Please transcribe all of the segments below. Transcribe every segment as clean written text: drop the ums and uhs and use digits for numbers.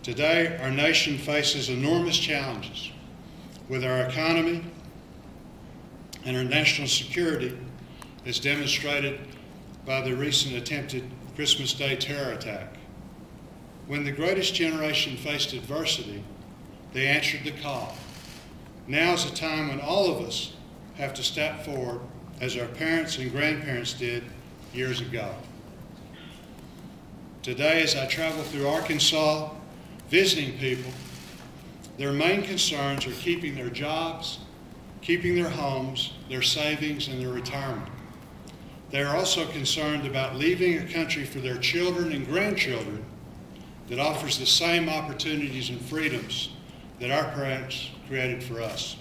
Today, our nation faces enormous challenges with our economy and our national security, as demonstrated by the recent attempted Christmas Day terror attack. When the greatest generation faced adversity, they answered the call. Now is a time when all of us have to step forward as our parents and grandparents did years ago. Today, as I travel through Arkansas, visiting people, their main concerns are keeping their jobs, keeping their homes, their savings, and their retirement. They are also concerned about leaving a country for their children and grandchildren that offers the same opportunities and freedoms that our parents created for us.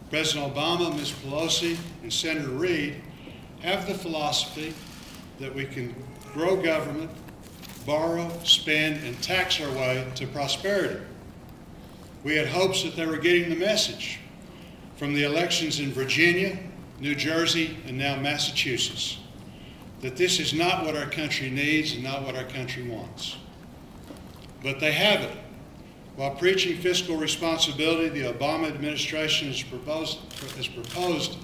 President Obama, Ms. Pelosi, and Senator Reid have the philosophy that we can grow government, borrow, spend, and tax our way to prosperity. We had hopes that they were getting the message from the elections in Virginia, New Jersey, and now Massachusetts, that this is not what our country needs and not what our country wants. But they haven't. While preaching fiscal responsibility, the Obama administration has proposed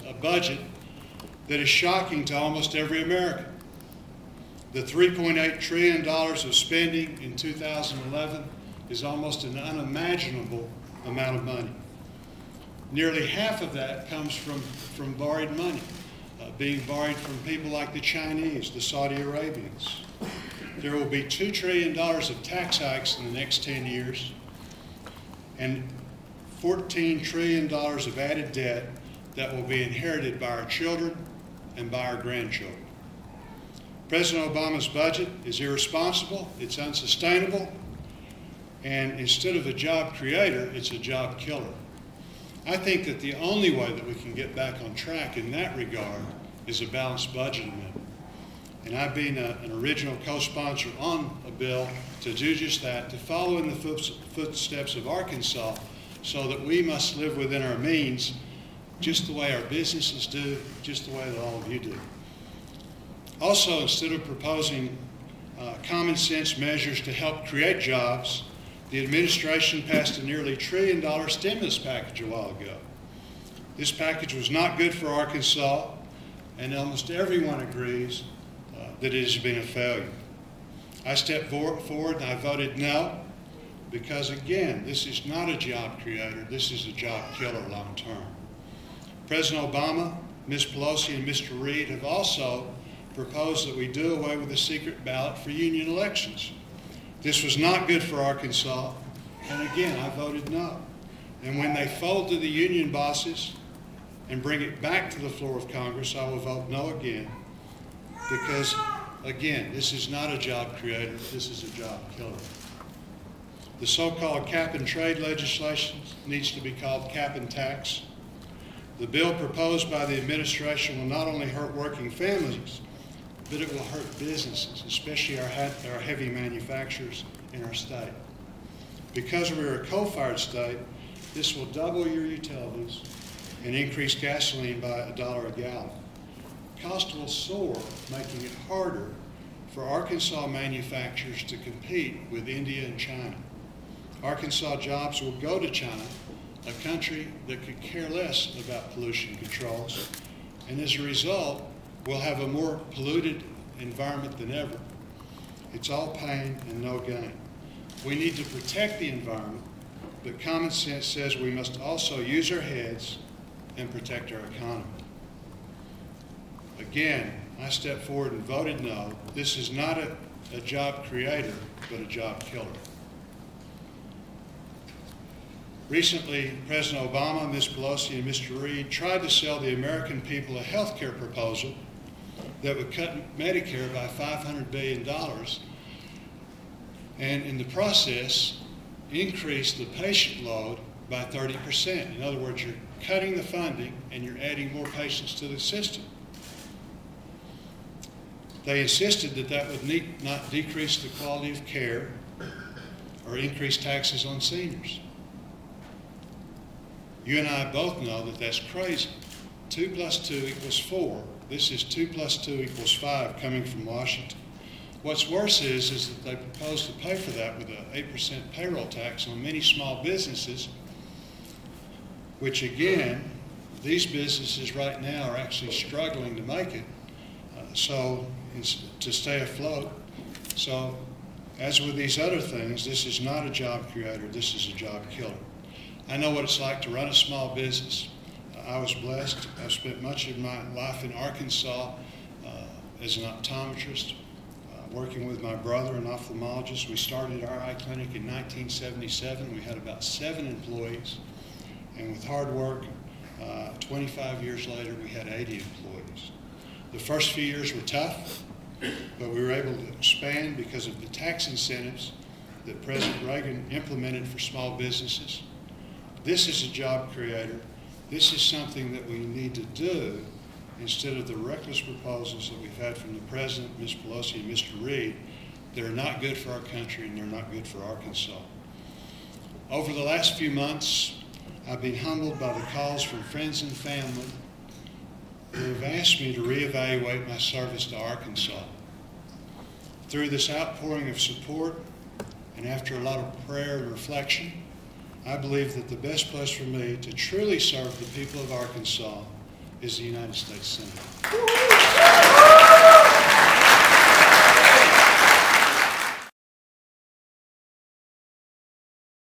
a budget that is shocking to almost every American. The $3.8 trillion of spending in 2011 is almost an unimaginable amount of money. Nearly half of that comes from borrowed money, being borrowed from people like the Chinese, the Saudi Arabians. There will be $2 trillion of tax hikes in the next 10 years and $14 trillion of added debt that will be inherited by our children and by our grandchildren. President Obama's budget is irresponsible, it's unsustainable, and instead of a job creator, it's a job killer. I think that the only way that we can get back on track in that regard is a balanced budget amendment. And I've been an original co-sponsor on a bill to do just that, to follow in the footsteps of Arkansas, so that we must live within our means just the way our businesses do, just the way that all of you do. Also, instead of proposing common sense measures to help create jobs, the administration passed a nearly $1 trillion stimulus package a while ago. This package was not good for Arkansas, and almost everyone agrees that it has been a failure. I stepped forward and I voted no, because again, this is not a job creator, this is a job killer long term. President Obama, Ms. Pelosi, and Mr. Reid have also proposed that we do away with the secret ballot for union elections. This was not good for Arkansas, and again, I voted no. And when they fold to the union bosses and bring it back to the floor of Congress, I will vote no again, because again, this is not a job creator, this is a job killer. The so-called cap and trade legislation needs to be called cap and tax. The bill proposed by the administration will not only hurt working families, but it will hurt businesses, especially our heavy manufacturers in our state. Because we're a coal-fired state, this will double your utilities and increase gasoline by $1 a gallon. Cost will soar, making it harder for Arkansas manufacturers to compete with India and China. Arkansas jobs will go to China, a country that could care less about pollution controls, and as a result, we'll have a more polluted environment than ever. It's all pain and no gain. We need to protect the environment, but common sense says we must also use our heads and protect our economy. Again, I stepped forward and voted no. This is not a job creator, but a job killer. Recently, President Obama, Ms. Pelosi, and Mr. Reid tried to sell the American people a health care proposal that would cut Medicare by $500 billion, and in the process, increase the patient load by 30%. In other words, you're cutting the funding and you're adding more patients to the system. They insisted that that would not decrease the quality of care or increase taxes on seniors. You and I both know that that's crazy. 2 + 2 = 4. This is 2 + 2 = 5 coming from Washington. What's worse is that they propose to pay for that with an 8% payroll tax on many small businesses, which again, these businesses right now are actually struggling to make it, to stay afloat. So, as with these other things, this is not a job creator, this is a job killer. I know what it's like to run a small business. I was blessed. I've spent much of my life in Arkansas as an optometrist, working with my brother, an ophthalmologist. We started our eye clinic in 1977. We had about 7 employees. And with hard work, 25 years later, we had 80 employees. The first few years were tough, but we were able to expand because of the tax incentives that President Reagan implemented for small businesses. This is a job creator. This is something that we need to do instead of the reckless proposals that we've had from the President, Ms. Pelosi, and Mr. Reid. They're not good for our country and they're not good for Arkansas. Over the last few months, I've been humbled by the calls from friends and family who have asked me to reevaluate my service to Arkansas. Through this outpouring of support and after a lot of prayer and reflection, I believe that the best place for me to truly serve the people of Arkansas is the United States Senate.